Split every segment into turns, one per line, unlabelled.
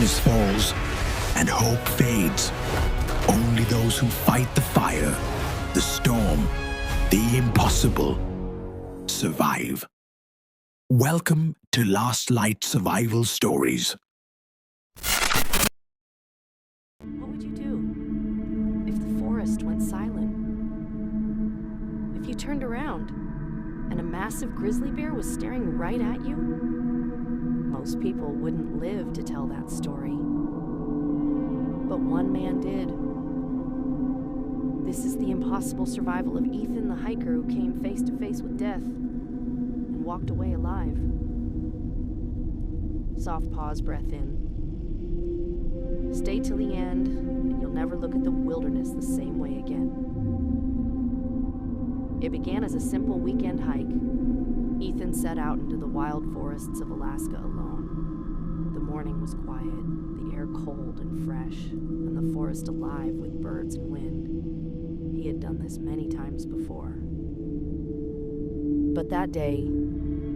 darkness falls and hope fades, only those who fight the fire, the storm, the impossible, survive. Welcome to Last Light Survival Stories.
What would you do if the forest went silent? If you turned around and a massive grizzly bear was staring right at you? Most people wouldn't live to tell that story. But one man did. This is the impossible survival of Ethan the hiker who came face to face with death and walked away alive. Soft pause, breath in. Stay till the end, and you'll never look at the wilderness the same way again. It began as a simple weekend hike. Ethan set out into the wild forests of Alaska alone. The morning was quiet, the air cold and fresh, and the forest alive with birds and wind. He had done this many times before. But that day,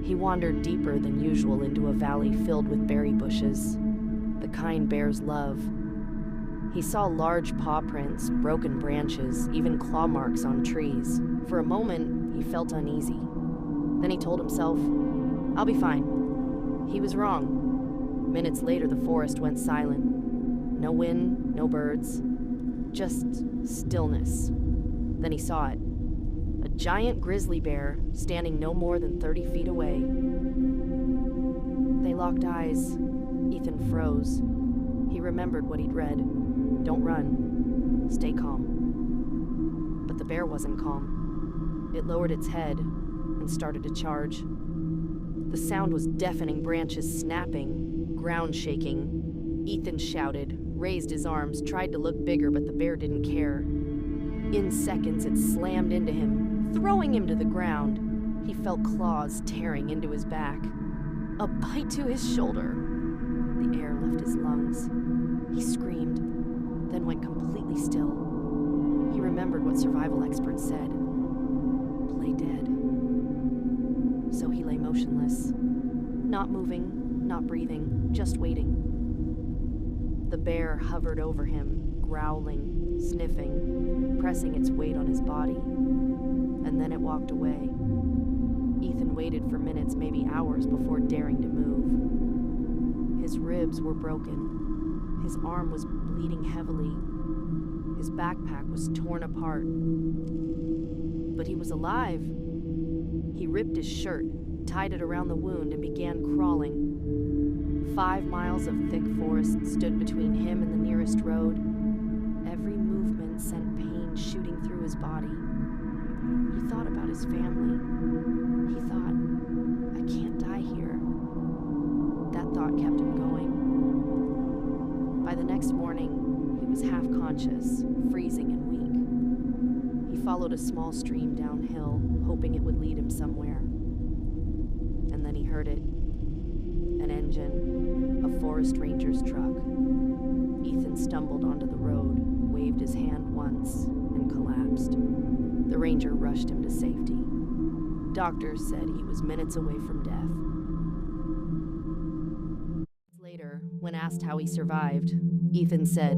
he wandered deeper than usual into a valley filled with berry bushes, the kind bears love. He saw large paw prints, broken branches, even claw marks on trees. For a moment, he felt uneasy. Then he told himself, "I'll be fine." He was wrong. Minutes later, the forest went silent. No wind, no birds, just stillness. Then he saw it. A giant grizzly bear standing no more than 30 feet away. They locked eyes. Ethan froze. He remembered what he'd read. Don't run. Stay calm. But the bear wasn't calm. It lowered its head and started to charge. The sound was deafening, branches snapping, ground shaking. Ethan shouted, raised his arms, tried to look bigger, but the bear didn't care. In seconds, it slammed into him, throwing him to the ground. He felt claws tearing into his back. A bite to his shoulder. The air left his lungs. He screamed, then went completely still. He remembered what survival experts said. Play dead. So he lay motionless, not moving, not breathing, just waiting. The bear hovered over him, growling, sniffing, pressing its weight on his body. And then it walked away. Ethan waited for minutes, maybe hours, before daring to move. His ribs were broken. His arm was bleeding heavily. His backpack was torn apart. But he was alive. He ripped his shirt, tied it around the wound, and began crawling. 5 miles of thick forest stood between him and the nearest road. Every movement sent pain shooting through his body. He thought about his family. He thought, I can't die here. That thought kept him going. By the next morning, he was half conscious, freezing and weak. He followed a small stream downhill, hoping it would lead him somewhere. And then he heard it. An engine, a forest ranger's truck. Ethan stumbled onto the road, waved his hand once, and collapsed. The ranger rushed him to safety. Doctors said he was minutes away from death. Later, when asked how he survived, Ethan said,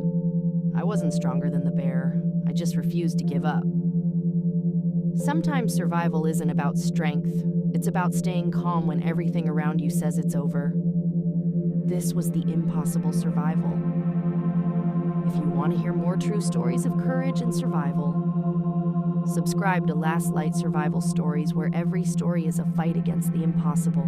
"I wasn't stronger than the bear. I just refused to give up." Sometimes survival isn't about strength. It's about staying calm when everything around you says it's over. This was the impossible survival. If you want to hear more true stories of courage and survival, subscribe to Last Light Survival Stories, where every story is a fight against the impossible.